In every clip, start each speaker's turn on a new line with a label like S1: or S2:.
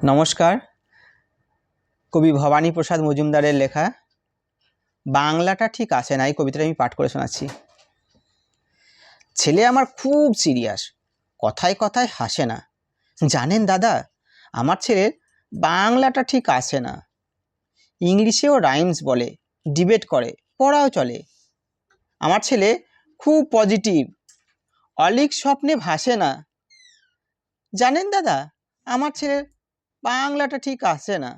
S1: নমস্কার। কবি ভবানী প্রসাদ মজুমদারের লেখা বাংলাটা ঠিক আসে না এই কবিতাটা আমি পাঠ করে শোনাচ্ছি। ছেলে আমার খুব সিরিয়াস, কথায় কথায় হাসে না। জানেন দাদা, আমার ছেলের বাংলাটা ঠিক আসে না। ইংলিশেও রাইমস বলে, ডিবেট করে, পড়াও চলে। আমার ছেলে খুব পজিটিভ, অলিক স্বপ্নে ভাসে না। জানেন দাদা, আমার ছেলের বাংলাটা ঠিক আসে না।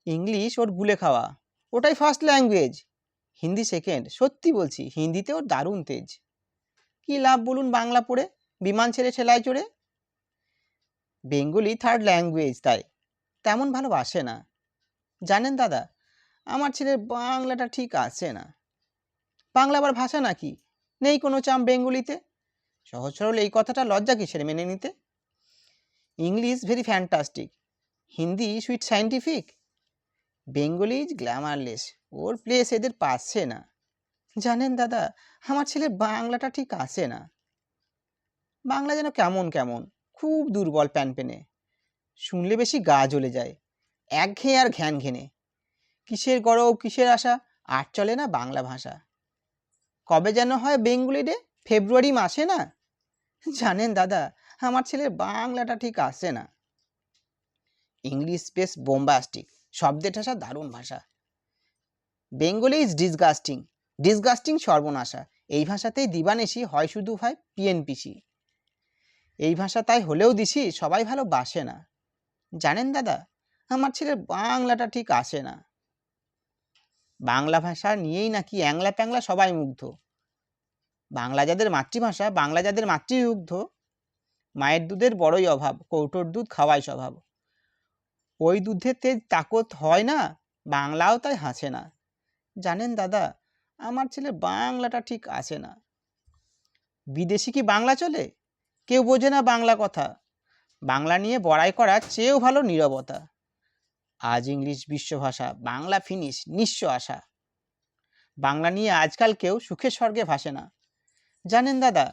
S1: ইংলিশ ওর বুলে খাওয়া, ওটাই ফার্স্ট ল্যাঙ্গুয়েজ। হিন্দি সেকেন্ড, সত্যি বলছি হিন্দিতে ওর দারুণ তেজ। কি লাভ বলুন বাংলা পড়ে, বিমান ছেড়ে ঠেলায় চড়ে। বেঙ্গলি থার্ড ল্যাঙ্গুয়েজ, তাই তেমন ভালোবাসে না। জানেন দাদা, আমার ছেলের বাংলাটা ঠিক আসে না। বাংলা আবার ভাষা নাকি, নেই কোনো চাম বেঙ্গলিতে। সহজ সরল এই কথাটা লজ্জা কিসের মেনে নিতে। English very fantastic, Hindi sweet scientific. Bengali is glamourless, or place এদের পাচ্ছে না। জানেন দাদা, আমার ছেলের বাংলাটা ঠিক আসে না। বাংলা যেন কেমন কেমন, খুব দুর্বল প্যানপেনে। শুনলে বেশি গা জ্বলে যায়, একঘেয়ে আর ঘ্যান ঘেনে। কিসের গরব কিসের আশা, আর চলে না বাংলা ভাষা। কবে যেন হয় বেঙ্গলি ডে, ফেব্রুয়ারি মাসে না। জানেন দাদা, আমার ছেলের বাংলাটা ঠিক আসে না। ইংলিশ বেশ বোম্বাস্টিক, শব্দের ঠাসা দারুণ ভাষা। বেঙ্গলি ইজ ডিসগাস্টিং, ডিসগাস্টিং সর্বনাশা। এই ভাষাতেই দিবানিশি হয় শুধু হয় পিএনপিসি। এই ভাষা তাই হলেও দিছি সবাই ভালোবাসে না। জানেন দাদা, আমার ছেলের বাংলাটা ঠিক আসে না। বাংলা ভাষা নিয়েই নাকি অ্যাংলা প্যাংলা সবাই মুগ্ধ। বাংলা যাদের মাতৃভাষা, বাংলা যাদের মাতৃযুগ্ধ। মায়ের দুধের বড়ই অভাব, কৌটোর দুধ খাওয়াই স্বভাব। ওই দুধের তেজ তাকত হয় না, বাংলাও তাই হাসে না। জানেন দাদা, আমার ছেলে বাংলাটা ঠিক আসে না। বিদেশি কি বাংলা চলে, কেউ বোঝে না বাংলা কথা। বাংলা নিয়ে বড়াই করার চেয়েও ভালো নীরবতা। আজ ইংলিশ বিশ্বভাষা, বাংলা ফিনিশ নিঃস্ব আশা। বাংলা নিয়ে আজকাল কেউ সুখে স্বর্গে ভাসে না। জানেন দাদা,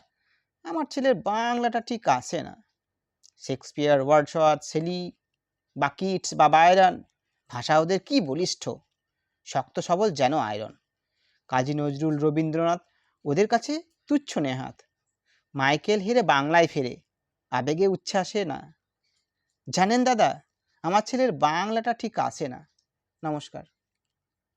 S1: আমার ছেলের বাংলাটা ঠিক আসে না। শেক্সপিয়ার, ওয়ার্ডসওয়ার্থ, শেলি বা কিটস বা বায়রন, ভাষা ওদের কি বলিষ্ঠ, শক্ত সবল যেন আয়রন। কাজী নজরুল, রবীন্দ্রনাথ ওদের কাছে তুচ্ছ নেহাত। মাইকেল হেরে বাংলায় ফেরে, আবেগে উচ্ছ্বাসে না। জানেন দাদা, আমার ছেলের বাংলাটা ঠিক আসে না। নমস্কার।